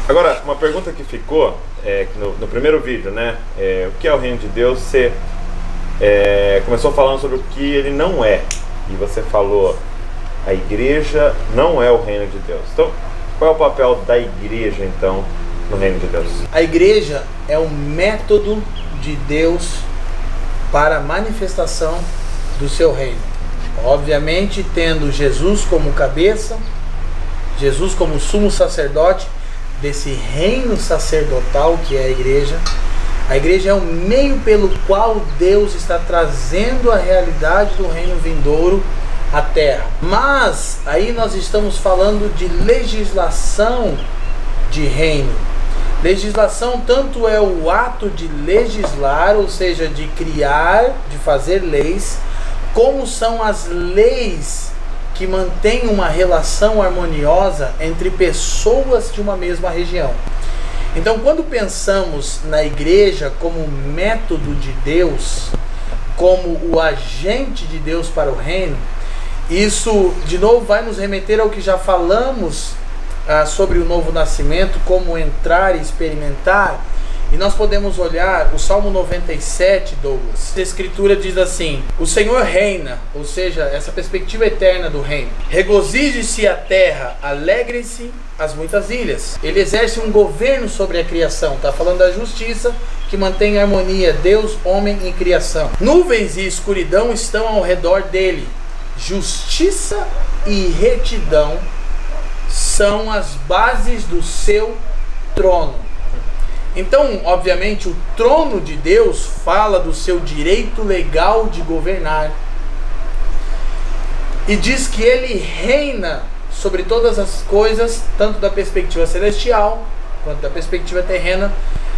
Agora, uma pergunta que ficou no primeiro vídeo, né? O que é o reino de Deus? Você começou falando sobre o que ele não é. E você falou, a igreja não é o reino de Deus. Então, qual é o papel da igreja, então, no reino de Deus? A igreja é um método de Deus para a manifestação do seu reino. Obviamente, tendo Jesus como cabeça, Jesus como sumo sacerdote desse reino sacerdotal que é a igreja. A igreja é o meio pelo qual Deus está trazendo a realidade do reino vindouro à terra. Mas aí nós estamos falando de legislação de reino. Legislação tanto é o ato de legislar, ou seja, de criar, de fazer leis, como são as leis que mantêm uma relação harmoniosa entre pessoas de uma mesma região. Então, quando pensamos na igreja como método de Deus, como o agente de Deus para o reino, isso de novo vai nos remeter ao que já falamos sobre o novo nascimento, como entrar e experimentar. E nós podemos olhar o Salmo 97, Douglas. A escritura diz assim: o Senhor reina, ou seja, essa perspectiva eterna do reino. Regozije-se a terra, alegre-se as muitas ilhas. Ele exerce um governo sobre a criação. Está falando da justiça que mantém a harmonia, Deus, homem e criação. Nuvens e escuridão estão ao redor dele. Justiça e retidão são as bases do seu trono. Então, obviamente, o trono de Deus fala do seu direito legal de governar. E diz que ele reina sobre todas as coisas, tanto da perspectiva celestial, quanto da perspectiva terrena.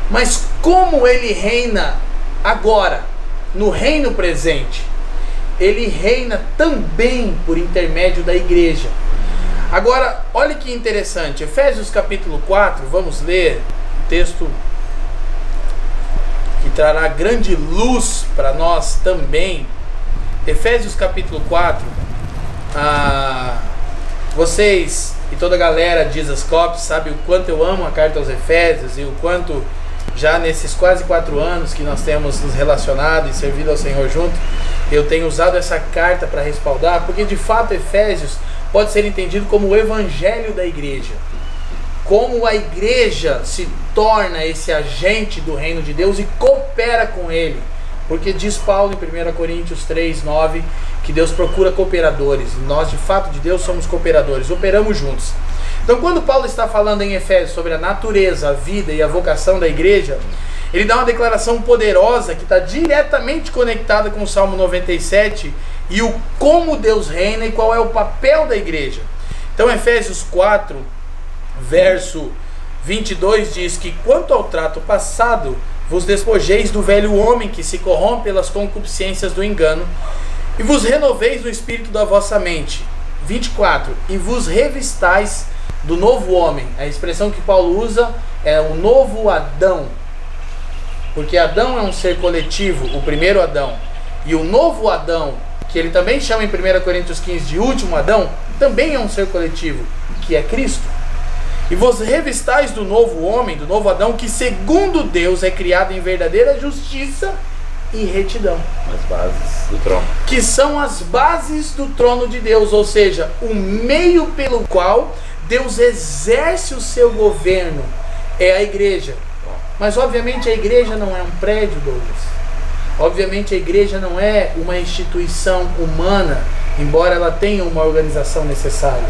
Mas como ele reina agora, no reino presente? Ele reina também por intermédio da igreja. Agora, olha que interessante. Efésios capítulo 4, vamos ler o texto que trará grande luz para nós também. Efésios capítulo 4. Vocês e toda a galera de Jesus Cop sabe o quanto eu amo a carta aos Efésios e o quanto já nesses quase 4 anos que nós temos nos relacionado e servido ao Senhor junto, eu tenho usado essa carta para respaldar, porque de fato Efésios pode ser entendido como o evangelho da igreja. Como a igreja se torna esse agente do reino de Deus e coopera com ele. Porque diz Paulo em 1 Coríntios 3, 9, que Deus procura cooperadores. Nós, de fato, de Deus somos cooperadores, operamos juntos. Então, quando Paulo está falando em Efésios sobre a natureza, a vida e a vocação da igreja, ele dá uma declaração poderosa que está diretamente conectada com o Salmo 97 e o como Deus reina e qual é o papel da igreja. Então, Efésios 4, verso 22 diz que quanto ao trato passado, vos despojeis do velho homem que se corrompe pelas concupiscências do engano e vos renoveis do espírito da vossa mente. 24. E vos revistais do novo homem. A expressão que Paulo usa é o novo Adão, porque Adão é um ser coletivo, o primeiro Adão, e o novo Adão, que ele também chama em 1 Coríntios 15 de último Adão, também é um ser coletivo, que é Cristo. E vos revistais do novo homem, do novo Adão, que segundo Deus é criado em verdadeira justiça e retidão. As bases do trono. Que são as bases do trono de Deus, ou seja, o meio pelo qual Deus exerce o seu governo é a igreja. Mas obviamente a igreja não é um prédio, Douglas. Obviamente a igreja não é uma instituição humana, embora ela tenha uma organização necessária.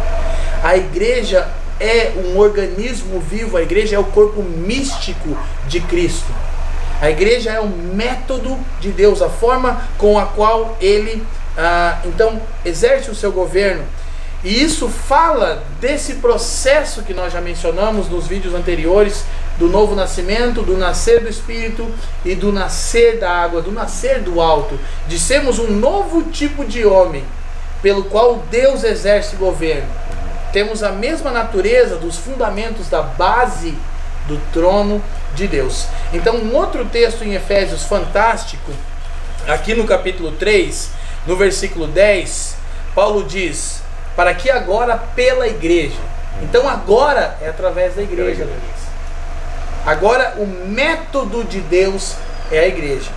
A igreja é um organismo vivo, a igreja é o corpo místico de Cristo. A igreja é o método de Deus, a forma com a qual ele então exerce o seu governo. E isso fala desse processo que nós já mencionamos nos vídeos anteriores, do novo nascimento, do nascer do Espírito e do nascer da água, do nascer do alto, de sermos um novo tipo de homem, pelo qual Deus exerce governo. Temos a mesma natureza dos fundamentos da base do trono de Deus. Então, um outro texto em Efésios fantástico, aqui no capítulo 3, no versículo 10, Paulo diz: para que agora pela igreja, Então agora é através da igreja. Agora o método de Deus é a igreja.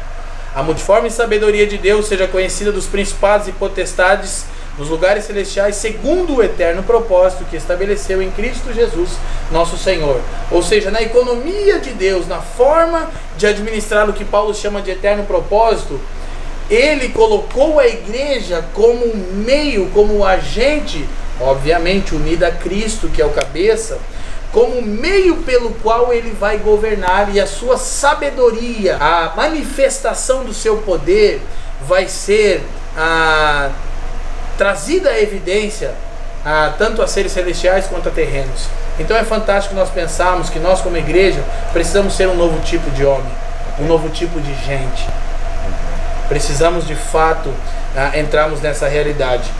A multiforme sabedoria de Deus seja conhecida dos principados e potestades nos lugares celestiais, segundo o eterno propósito que estabeleceu em Cristo Jesus, nosso Senhor. Ou seja, na economia de Deus, na forma de administrar o que Paulo chama de eterno propósito, ele colocou a igreja como um meio, como um agente, obviamente unida a Cristo, que é o cabeça, como um meio pelo qual ele vai governar, e a sua sabedoria, a manifestação do seu poder vai ser trazida à evidência tanto a seres celestiais quanto a terrenos. Então é fantástico nós pensarmos que nós como igreja precisamos ser um novo tipo de homem, um novo tipo de gente. Precisamos de fato entrarmos nessa realidade.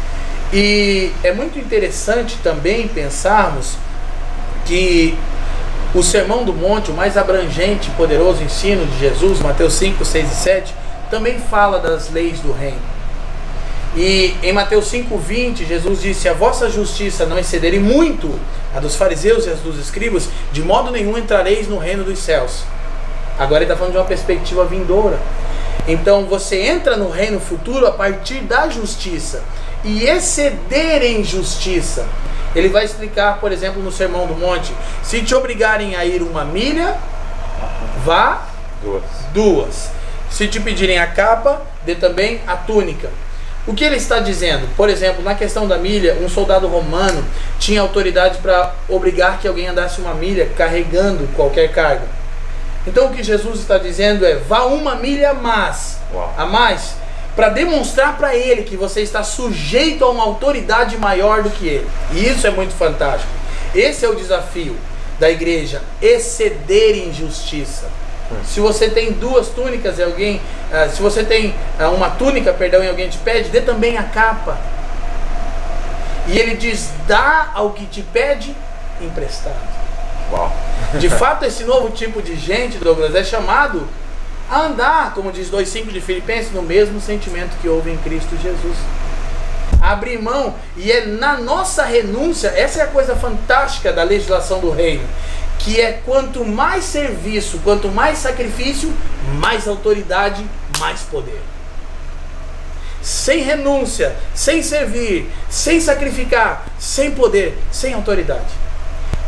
E é muito interessante também pensarmos que o Sermão do Monte, o mais abrangente e poderoso ensino de Jesus, Mateus 5, 6 e 7, também fala das leis do reino. E em Mateus 5:20, Jesus disse: a vossa justiça não excederem muito a dos fariseus e a dos escribas, de modo nenhum entrareis no reino dos céus. Agora ele está falando de uma perspectiva vindoura. Então você entra no reino futuro a partir da justiça. E exceder em justiça, ele vai explicar, por exemplo, no Sermão do Monte: se te obrigarem a ir 1 milha, vá 2. Se te pedirem a capa, dê também a túnica. O que ele está dizendo? Por exemplo, na questão da milha, um soldado romano tinha autoridade para obrigar que alguém andasse 1 milha carregando qualquer carga. Então o que Jesus está dizendo é: vá 1 milha a mais, para demonstrar para ele que você está sujeito a uma autoridade maior do que ele. E isso é muito fantástico. Esse é o desafio da igreja: exceder em justiça. Se você tem 2 túnicas e alguém, se você tem uma túnica, perdão, e alguém te pede, dê também a capa. E ele diz: dá ao que te pede emprestado. Uau. De fato, esse novo tipo de gente, Douglas, é chamado a andar, como diz 2:5 de Filipenses, no mesmo sentimento que houve em Cristo Jesus. Abrir mão, e é na nossa renúncia, essa é a coisa fantástica da legislação do reino, que é quanto mais serviço, quanto mais sacrifício, mais autoridade, mais poder. Sem renúncia, sem servir, sem sacrificar, sem poder, sem autoridade.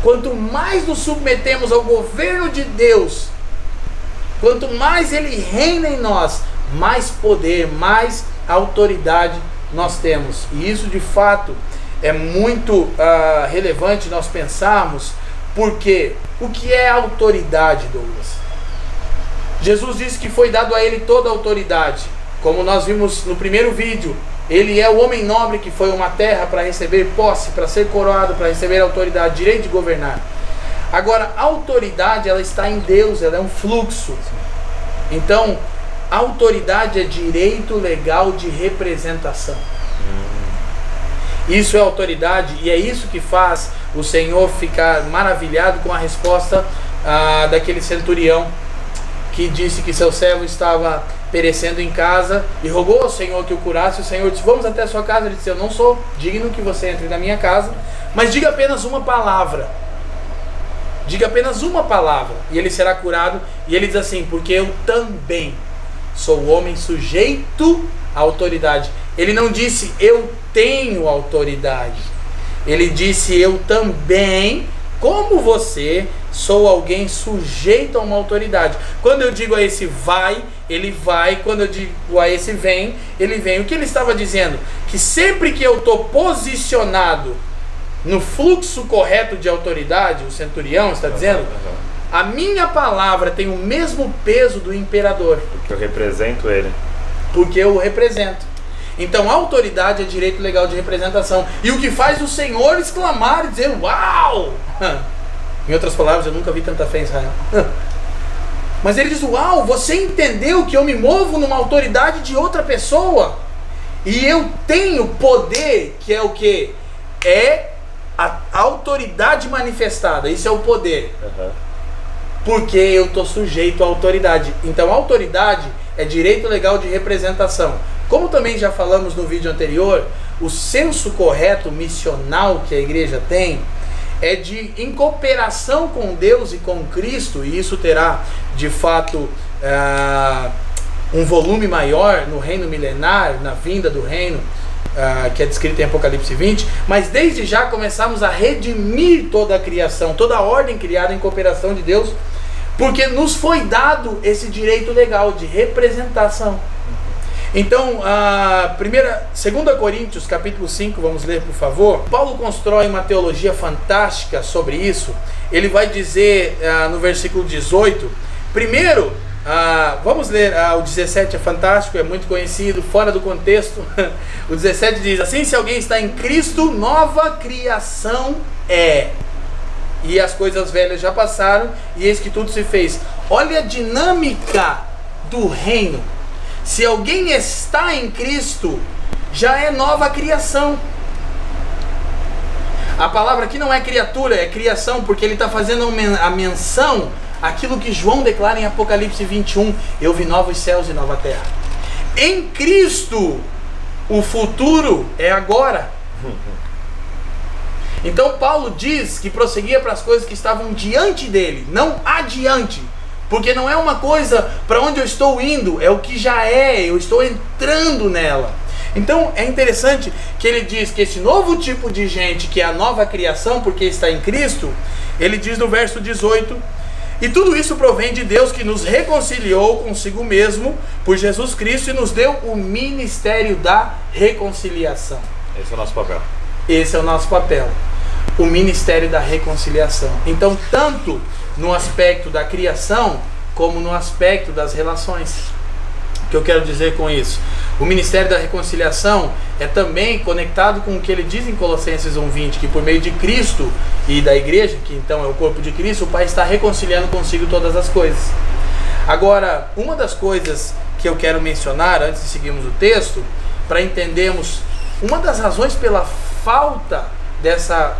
Quanto mais nos submetemos ao governo de Deus, quanto mais Ele reina em nós, mais poder, mais autoridade nós temos. E isso de fato é muito relevante nós pensarmos, porque o que é autoridade, Douglas? Jesus disse que foi dado a Ele toda a autoridade. Como nós vimos no primeiro vídeo, Ele é o homem nobre que foi uma terra para receber posse, para ser coroado, para receber autoridade, direito de governar. Agora, a autoridade, ela está em Deus, ela é um fluxo. Então, a autoridade é direito legal de representação. Isso é autoridade, e é isso que faz o Senhor ficar maravilhado com a resposta daquele centurião que disse que seu servo estava perecendo em casa e rogou ao Senhor que o curasse. O Senhor disse: vamos até a sua casa. Ele disse: eu não sou digno que você entre na minha casa, mas diga apenas uma palavra. Diga apenas uma palavra e ele será curado. E ele diz assim: porque eu também sou homem sujeito à autoridade. Ele não disse eu tenho autoridade. Ele disse eu também, como você, sou alguém sujeito a uma autoridade. Quando eu digo a esse vai, ele vai. Quando eu digo a esse vem, ele vem. O que ele estava dizendo? Que sempre que eu estou posicionado no fluxo correto de autoridade, o centurião está dizendo, a minha palavra tem o mesmo peso do imperador. Porque eu represento ele. Porque eu o represento. Então a autoridade é direito legal de representação. E o que faz o Senhor exclamar e dizer uau! Em outras palavras, eu nunca vi tanta fé em Israel. Mas ele diz: uau, você entendeu que eu me movo numa autoridade de outra pessoa? E eu tenho poder, que é o que? É a autoridade manifestada. Isso é o poder. Porque eu estou sujeito à autoridade. Então a autoridade é direito legal de representação. Como também já falamos no vídeo anterior, o senso correto missional que a igreja tem é de em cooperação com Deus e com Cristo, e isso terá de fato um volume maior no reino milenar, na vinda do reino, que é descrito em Apocalipse 20, mas desde já começamos a redimir toda a criação, toda a ordem criada em cooperação de Deus, porque nos foi dado esse direito legal de representação. Então, 2 Coríntios capítulo 5, vamos ler por favor. Paulo constrói uma teologia fantástica sobre isso. Ele vai dizer no versículo 18, primeiro, vamos ler, o 17 é fantástico, é muito conhecido, fora do contexto. O 17 diz assim: se alguém está em Cristo, nova criação é. E as coisas velhas já passaram, e eis que tudo se fez. Olha a dinâmica do reino. Se alguém está em Cristo, já é nova criação. A palavra aqui não é criatura, é criação, porque ele está fazendo a menção àquilo que João declara em Apocalipse 21. Eu vi novos céus e nova terra. Em Cristo, o futuro é agora. Então Paulo diz que prosseguia para as coisas que estavam diante dele, não adiante. Porque não é uma coisa para onde eu estou indo, é o que já é, eu estou entrando nela. Então é interessante que ele diz que esse novo tipo de gente, que é a nova criação, porque está em Cristo, ele diz no verso 18, e tudo isso provém de Deus, que nos reconciliou consigo mesmo por Jesus Cristo e nos deu o ministério da reconciliação. Esse é o nosso papel. Esse é o nosso papel, o ministério da reconciliação. Então, tanto no aspecto da criação, como no aspecto das relações. O que eu quero dizer com isso? O ministério da reconciliação é também conectado com o que ele diz em Colossenses 1:20, que por meio de Cristo e da igreja, que então é o corpo de Cristo, o Pai está reconciliando consigo todas as coisas. Agora, uma das coisas que eu quero mencionar, antes de seguirmos o texto, para entendermos uma das razões pela falta dessa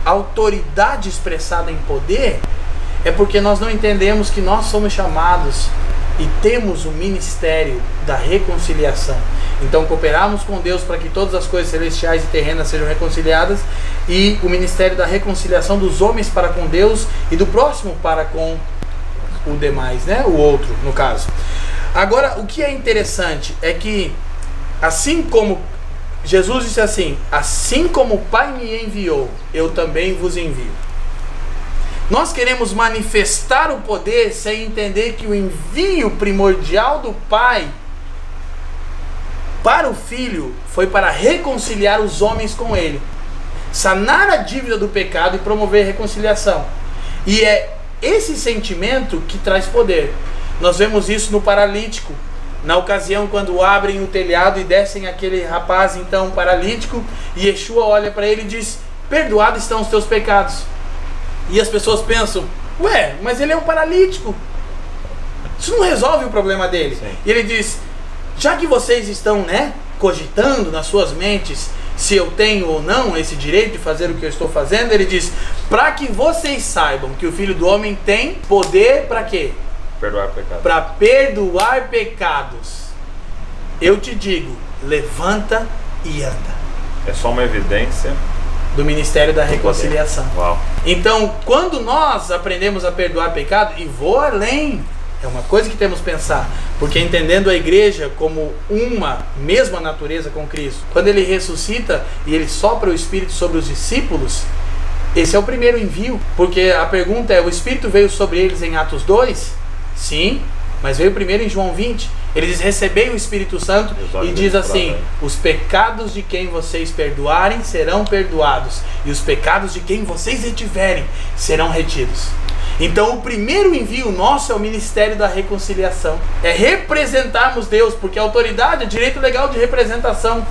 autoridade expressada em poder, é porque nós não entendemos que nós somos chamados e temos o ministério da reconciliação. Então cooperamos com Deus para que todas as coisas celestiais e terrenas sejam reconciliadas, e o ministério da reconciliação dos homens para com Deus e do próximo para com o demais, né? O outro, no caso. Agora, o que é interessante é que, assim como Jesus disse assim, assim como o Pai me enviou, eu também vos envio. Nós queremos manifestar o poder sem entender que o envio primordial do Pai para o Filho foi para reconciliar os homens com Ele, sanar a dívida do pecado e promover reconciliação. E é esse sentimento que traz poder. Nós vemos isso no paralítico, na ocasião quando abrem o telhado e descem aquele rapaz então paralítico, e Yeshua olha para ele e diz: perdoados estão os teus pecados. E as pessoas pensam: ué, mas ele é um paralítico, isso não resolve o problema dele. Sim. E ele diz: já que vocês estão, cogitando nas suas mentes se eu tenho ou não esse direito de fazer o que eu estou fazendo, ele diz: para que vocês saibam que o Filho do Homem tem poder para quê? Perdoar pecados. Para perdoar pecados. Eu te digo, levanta e anda. É só uma evidência do ministério da reconciliação. Uau. Então, quando nós aprendemos a perdoar pecado, e vou além, é uma coisa que temos que pensar, porque entendendo a igreja como uma mesma natureza com Cristo, quando ele ressuscita e ele sopra o Espírito sobre os discípulos, esse é o primeiro envio. Porque a pergunta é: o Espírito veio sobre eles em Atos 2? Sim, mas veio primeiro em João 20. Ele diz: recebei o Espírito Santo, e diz assim: os pecados de quem vocês perdoarem serão perdoados, e os pecados de quem vocês retiverem serão retidos. Então o primeiro envio nosso é o ministério da reconciliação, é representarmos Deus, porque a autoridade é direito legal de representação.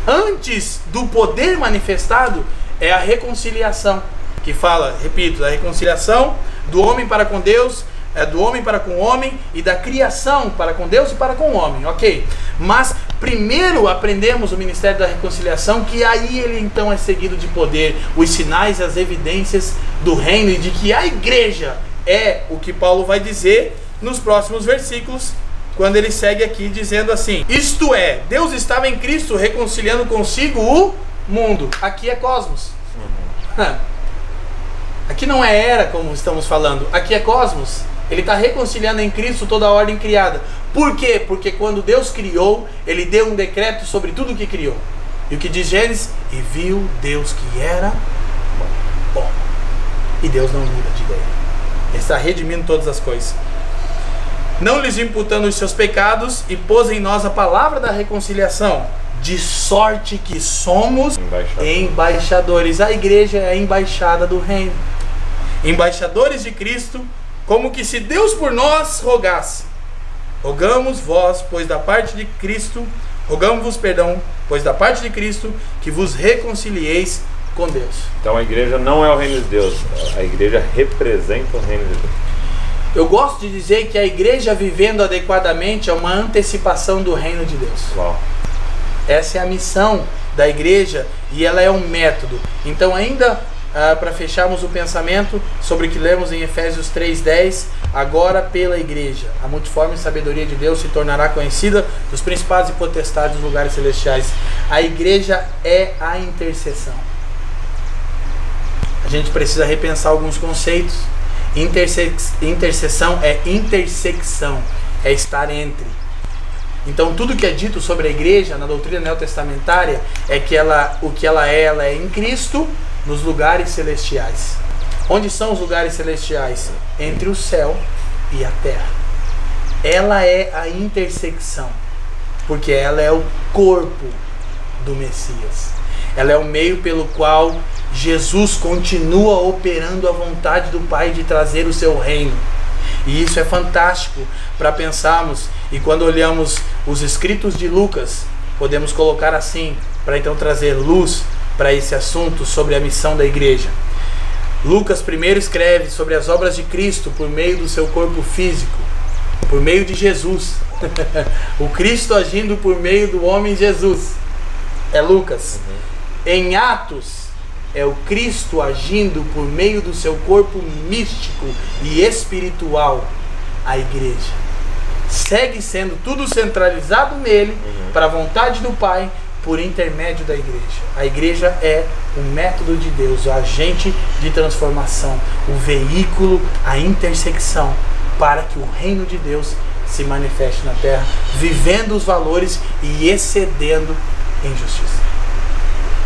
Antes do poder manifestado é a reconciliação, que fala, repito, da reconciliação do homem para com Deus, do homem para com o homem, e da criação para com Deus e para com o homem, ok? Mas primeiro aprendemos o ministério da reconciliação, que aí ele então é seguido de poder, os sinais e as evidências do reino, e de que a igreja é o que Paulo vai dizer nos próximos versículos, quando ele segue aqui dizendo assim: isto é, Deus estava em Cristo reconciliando consigo o mundo. Aqui é cosmos. Aqui não é era, como estamos falando, aqui é cosmos. Ele está reconciliando em Cristo toda a ordem criada. Por quê? Porque quando Deus criou, Ele deu um decreto sobre tudo o que criou. E o que diz Gênesis? E viu Deus que era bom. E Deus não muda de ideia. Ele está redimindo todas as coisas. Não lhes imputando os seus pecados, e pôs em nós a palavra da reconciliação, de sorte que somos embaixadores. A igreja é a embaixada do reino. Embaixadores de Cristo, como que se Deus por nós rogasse. Rogamos-vos, pois da parte de Cristo, pois da parte de Cristo, que vos reconcilieis com Deus. Então a igreja não é o reino de Deus, a igreja representa o reino de Deus. Eu gosto de dizer que a igreja vivendo adequadamente é uma antecipação do reino de Deus. Uau. Essa é a missão da igreja e ela é um método. Então ainda para fecharmos o pensamento sobre o que lemos em Efésios 3:10, agora pela igreja, a multiforme sabedoria de Deus se tornará conhecida dos principados e potestades dos lugares celestiais. A igreja é a intercessão. A gente precisa repensar alguns conceitos. Intercessão é intersecção, é estar entre. Então tudo que é dito sobre a igreja na doutrina neotestamentária é que o que ela é em Cristo, nos lugares celestiais. Onde são os lugares celestiais? Entre o céu e a terra. Ela é a intersecção, porque ela é o corpo do Messias. Ela é o meio pelo qual Jesus continua operando a vontade do Pai de trazer o seu reino. E isso é fantástico para pensarmos. E quando olhamos os escritos de Lucas, podemos colocar assim, para então trazer luz para esse assunto sobre a missão da igreja. Lucas primeiro escreve sobre as obras de Cristo por meio do seu corpo físico, por meio de Jesus. O Cristo agindo por meio do homem Jesus. É Lucas. Em Atos, é o Cristo agindo por meio do seu corpo místico e espiritual, a igreja. Segue sendo tudo centralizado nele, para a vontade do Pai, por intermédio da igreja. A igreja é o método de Deus, o agente de transformação, o veículo, a intersecção, para que o reino de Deus se manifeste na terra, vivendo os valores e excedendo em justiça.